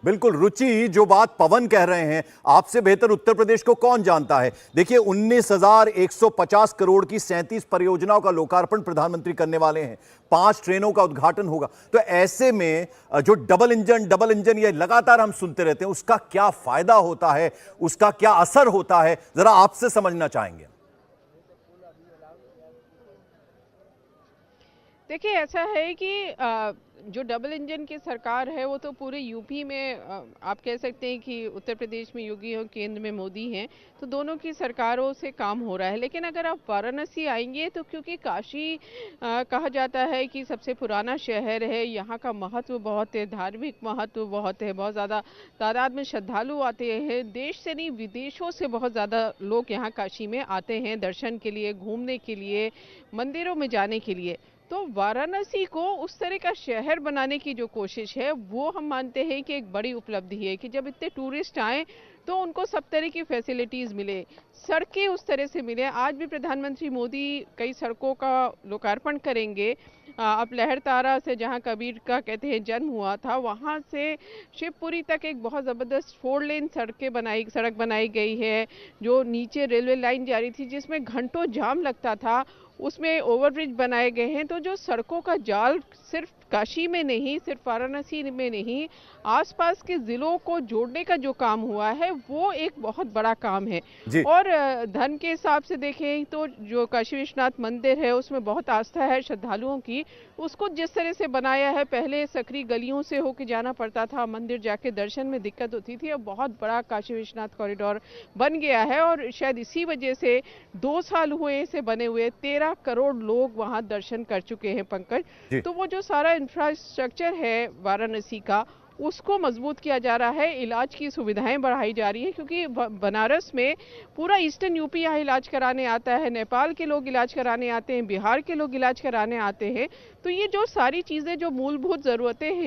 बिल्कुल रुचि, जो बात पवन कह रहे हैं, आपसे बेहतर उत्तर प्रदेश को कौन जानता है। देखिए 19,150 करोड़ की 37 परियोजनाओं का लोकार्पण प्रधानमंत्री करने वाले हैं, 5 ट्रेनों का उद्घाटन होगा। तो ऐसे में जो डबल इंजन ये लगातार हम सुनते रहते हैं, उसका क्या फायदा होता है, उसका क्या असर होता है, जरा आपसे समझना चाहेंगे। देखिए ऐसा है कि जो डबल इंजन की सरकार है वो तो पूरे यूपी में आप कह सकते हैं कि उत्तर प्रदेश में योगी और केंद्र में मोदी हैं, तो दोनों की सरकारों से काम हो रहा है। लेकिन अगर आप वाराणसी आएंगे तो क्योंकि काशी कहा जाता है कि सबसे पुराना शहर है, यहाँ का महत्व बहुत है, धार्मिक महत्व बहुत है, बहुत ज़्यादा तादाद में श्रद्धालु आते हैं, देश से नहीं विदेशों से बहुत ज़्यादा लोग यहाँ काशी में आते हैं दर्शन के लिए, घूमने के लिए, मंदिरों में जाने के लिए। तो वाराणसी को उस तरह का शहर बनाने की जो कोशिश है वो हम मानते हैं कि एक बड़ी उपलब्धि है कि जब इतने टूरिस्ट आए तो उनको सब तरह की फैसिलिटीज़ मिले, सड़कें उस तरह से मिले। आज भी प्रधानमंत्री मोदी कई सड़कों का लोकार्पण करेंगे। अब लहरतारा से जहां कबीर का कहते हैं जन्म हुआ था, वहां से शिवपुरी तक एक बहुत ज़बरदस्त 4 लेन सड़क बनाई गई है। जो नीचे रेलवे लाइन जा रही थी जिसमें घंटों जाम लगता था, उसमें ओवरब्रिज बनाए गए हैं। तो जो सड़कों का जाल सिर्फ काशी में नहीं, सिर्फ वाराणसी में नहीं, आसपास के ज़िलों को जोड़ने का जो काम हुआ है वो एक बहुत बड़ा काम है। जी। और धन के हिसाब से देखें तो जो काशी विश्वनाथ मंदिर है उसमें बहुत आस्था है श्रद्धालुओं की। उसको जिस तरह से बनाया है, पहले सकरी गलियों से होकर जाना पड़ता था, मंदिर जाके दर्शन में दिक्कत होती थी, अब बहुत बड़ा काशी विश्वनाथ कॉरिडोर बन गया है। और शायद इसी वजह से 2 साल हुए इसे बने हुए, 13 करोड़ लोग वहां दर्शन कर चुके हैं पंकज। तो वो जो सारा इंफ्रास्ट्रक्चर है वाराणसी का, उसको मजबूत किया जा रहा है, इलाज की सुविधाएं बढ़ाई जा रही है, क्योंकि बनारस में पूरा ईस्टर्न यूपी यहाँ इलाज कराने आता है, नेपाल के लोग इलाज कराने आते हैं, बिहार के लोग इलाज कराने आते हैं। तो ये जो सारी चीज़ें जो मूलभूत ज़रूरतें हैं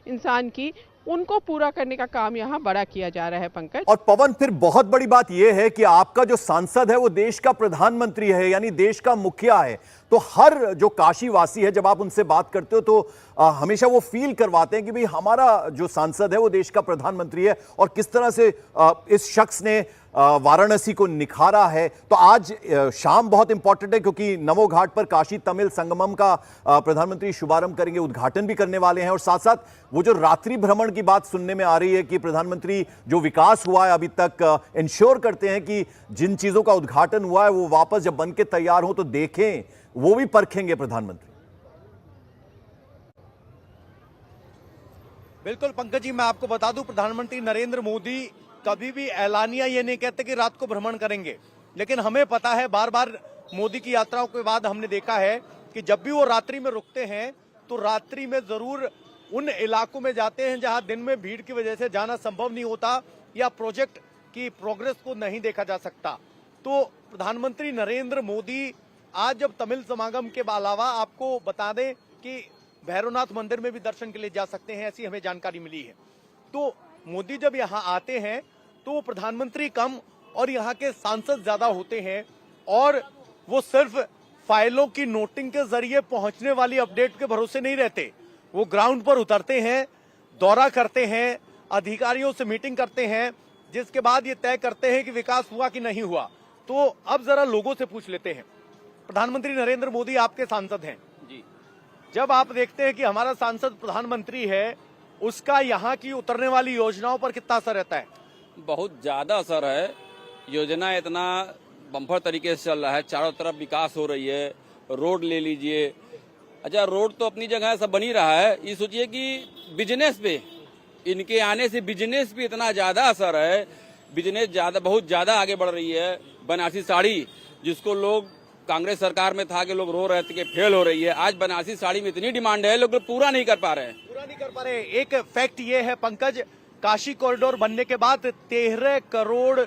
इंसान की, उनको पूरा करने का काम यहाँ बड़ा किया जा रहा है पंकज। और पवन, फिर बहुत बड़ी बात यह है कि आपका जो सांसद है वो देश का प्रधानमंत्री है, यानी देश का मुखिया है। तो हर जो काशीवासी है, जब आप उनसे बात करते हो तो हमेशा वो फील करवाते हैं कि भाई हमारा जो सांसद है वो देश का प्रधानमंत्री है, और किस तरह से इस शख्स ने वाराणसी को निखारा है। तो आज शाम बहुत इंपॉर्टेंट है, क्योंकि नमो घाट पर काशी तमिल संगमम का प्रधानमंत्री शुभारंभ करेंगे, उद्घाटन भी करने वाले हैं। और साथ साथ वो जो रात्रि भ्रमण की बात सुनने में आ रही है कि प्रधानमंत्री जो विकास हुआ है अभी तक इंश्योर करते हैं कि जिन चीजों का उद्घाटन हुआ है वो वापस जब बन के तैयार हो तो देखें, वो भी परखेंगे प्रधानमंत्री। बिल्कुल पंकज जी, मैं आपको बता दूं, प्रधानमंत्री नरेंद्र मोदी कभी भी ऐलानिया ये नहीं कहते कि रात को भ्रमण करेंगे, लेकिन हमें पता है बार बार मोदी की यात्राओं के बाद हमने देखा है कि जब भी वो रात्रि में रुकते हैं तो रात्रि में जरूर उन इलाकों में जाते हैं जहां दिन में भीड़ की वजह से जाना संभव नहीं होता या प्रोजेक्ट की प्रोग्रेस को नहीं देखा जा सकता। तो प्रधानमंत्री नरेंद्र मोदी आज जब तमिल समागम के अलावा आपको बता दें कि भैरवनाथ मंदिर में भी दर्शन के लिए जा सकते हैं, ऐसी हमें जानकारी मिली है। तो मोदी जब यहाँ आते हैं तो प्रधानमंत्री कम और यहाँ के सांसद ज्यादा होते हैं, और वो सिर्फ फाइलों की नोटिंग के जरिए पहुंचने वाली अपडेट के भरोसे नहीं रहते। वो ग्राउंड पर उतरते हैं, दौरा करते हैं, अधिकारियों से मीटिंग करते हैं, जिसके बाद ये तय करते हैं कि विकास हुआ कि नहीं हुआ। तो अब जरा लोगों से पूछ लेते हैं। प्रधानमंत्री नरेंद्र मोदी आपके सांसद हैं जी, जब आप देखते हैं कि हमारा सांसद प्रधानमंत्री है, उसका यहाँ की उतरने वाली योजनाओं पर कितना असर रहता है? बहुत ज्यादा असर है। योजना इतना बम्पर तरीके से चल रहा है, चारों तरफ विकास हो रही है। रोड ले लीजिए, अच्छा रोड तो अपनी जगह सब बन ही रहा है, ये सोचिए कि बिजनेस पे इनके आने से बिजनेस पे इतना ज्यादा असर है, बिजनेस बहुत ज्यादा आगे बढ़ रही है। बनारसी साड़ी जिसको लोग कांग्रेस सरकार में था कि लोग रो रहे थे कि फेल हो रही है, आज बनारसी साड़ी में इतनी डिमांड है, लोग पूरा नहीं कर पा रहे। एक फैक्ट ये है पंकज, काशी कॉरिडोर बनने के बाद 13 करोड़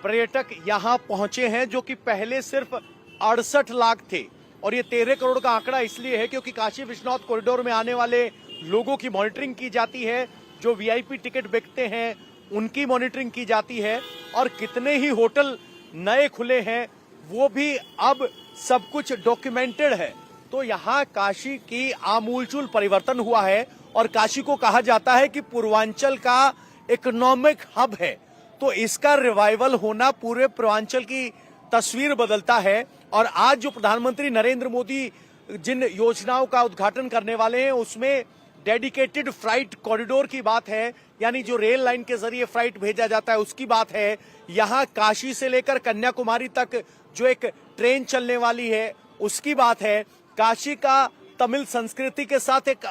पर्यटक यहाँ पहुंचे हैं, जो कि पहले सिर्फ 68 लाख थे। और ये 13 करोड़ का आंकड़ा इसलिए है क्योंकि काशी विश्वनाथ कॉरिडोर में आने वाले लोगों की मॉनिटरिंग की जाती है, जो वीआईपी टिकट बिकते हैं उनकी मॉनिटरिंग की जाती है, और कितने ही होटल नए खुले हैं वो भी अब सब कुछ डॉक्यूमेंटेड है। तो यहाँ काशी की आमूलचूल परिवर्तन हुआ है, और काशी को कहा जाता है कि पूर्वांचल का इकोनॉमिक हब है, तो इसका रिवाइवल होना पूरे पूर्वांचल की तस्वीर बदलता है। और आज जो प्रधानमंत्री नरेंद्र मोदी जिन योजनाओं का उद्घाटन करने वाले हैं उसमें डेडिकेटेड फ्राइट कॉरिडोर की बात है, यानी जो रेल लाइन के जरिए फ्राइट भेजा जाता है उसकी बात है। यहाँ काशी से लेकर कन्याकुमारी तक जो एक ट्रेन चलने वाली है उसकी बात है। काशी का तमिल संस्कृति के साथ एक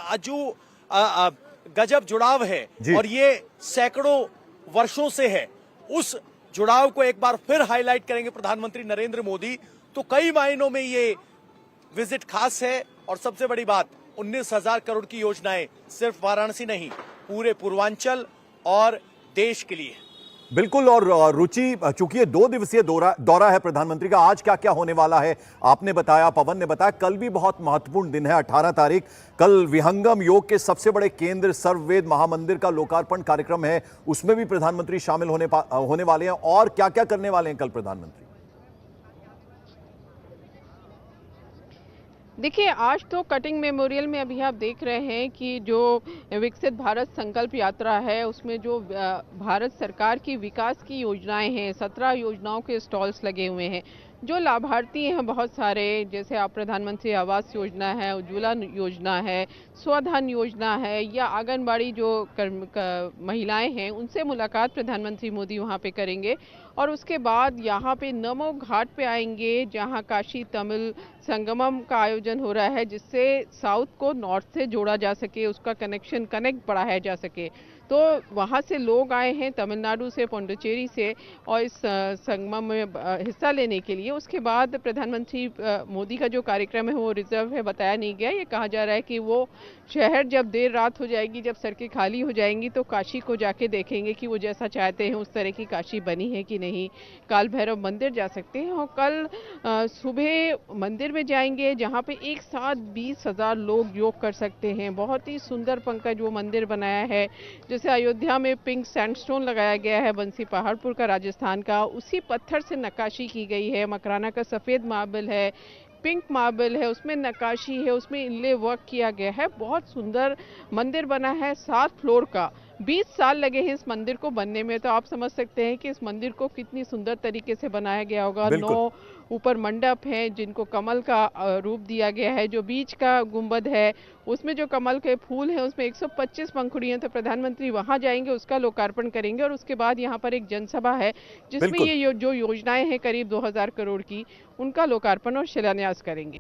गजब जुड़ाव है और ये सैकड़ों वर्षों से है। उस जुड़ाव को एक बार फिर हाईलाइट करेंगे प्रधानमंत्री नरेंद्र मोदी। तो कई मायनों में ये विजिट खास है। और सबसे बड़ी बात, 19,000 करोड़ की योजनाएं सिर्फ वाराणसी नहीं, पूरे पूर्वांचल और देश के लिए। बिल्कुल। और रुचि, चूंकि ये 2 दिवसीय दौरा है प्रधानमंत्री का, आज क्या क्या होने वाला है आपने बताया, पवन ने बताया। कल भी बहुत महत्वपूर्ण दिन है, 18 तारीख। कल विहंगम योग के सबसे बड़े केंद्र सर्ववेद महामंदिर का लोकार्पण कार्यक्रम है, उसमें भी प्रधानमंत्री शामिल होने वाले हैं। और क्या क्या करने वाले हैं कल प्रधानमंत्री? देखिए, आज तो कटिंग मेमोरियल में अभी आप देख रहे हैं कि जो विकसित भारत संकल्प यात्रा है उसमें जो भारत सरकार की विकास की योजनाएं हैं, 17 योजनाओं के स्टॉल्स लगे हुए हैं। जो लाभार्थी हैं बहुत सारे, जैसे आप प्रधानमंत्री आवास योजना है, उज्ज्वला योजना है, स्वधन योजना है, या आंगनबाड़ी जो महिलाएं हैं उनसे मुलाकात प्रधानमंत्री मोदी वहां पे करेंगे। और उसके बाद यहाँ पे नमो घाट पे आएंगे जहाँ काशी तमिल संगमम का आयोजन हो रहा है, जिससे साउथ को नॉर्थ से जोड़ा जा सके, उसका कनेक्ट बढ़ाया जा सके। तो वहाँ से लोग आए हैं तमिलनाडु से, पौंडीचेरी से, और इस संगमम में हिस्सा लेने के लिए। उसके बाद प्रधानमंत्री मोदी का जो कार्यक्रम है वो रिजर्व है, बताया नहीं गया। ये कहा जा रहा है कि वो शहर जब देर रात हो जाएगी, जब सड़कें खाली हो जाएंगी, तो काशी को जाके देखेंगे कि वो जैसा चाहते हैं उस तरह की काशी बनी है कि नहीं। काल भैरव मंदिर जा सकते हैं। और कल सुबह मंदिर में जाएंगे जहाँ पे एक साथ 20,000 लोग योग कर सकते हैं। बहुत ही सुंदर पंकज वो मंदिर बनाया है। जैसे अयोध्या में पिंक सैंडस्टोन लगाया गया है, बंसी पहाड़पुर का राजस्थान का, उसी पत्थर से नक्काशी की गई है। मकराना का सफ़ेद मार्बल है, पिंक मार्बल है, उसमें नक्काशी है, उसमें इनले वर्क किया गया है। बहुत सुंदर मंदिर बना है, 7 फ्लोर का। 20 साल लगे हैं इस मंदिर को बनने में, तो आप समझ सकते हैं कि इस मंदिर को कितनी सुंदर तरीके से बनाया गया होगा। 9 ऊपर मंडप हैं जिनको कमल का रूप दिया गया है। जो बीच का गुंबद है उसमें जो कमल के फूल हैं उसमें 125 पंखुड़ियां। तो प्रधानमंत्री वहां जाएंगे, उसका लोकार्पण करेंगे, और उसके बाद यहाँ पर एक जनसभा है जिसमें ये जो योजनाएं हैं करीब 2,000 करोड़ की, उनका लोकार्पण और शिलान्यास करेंगे।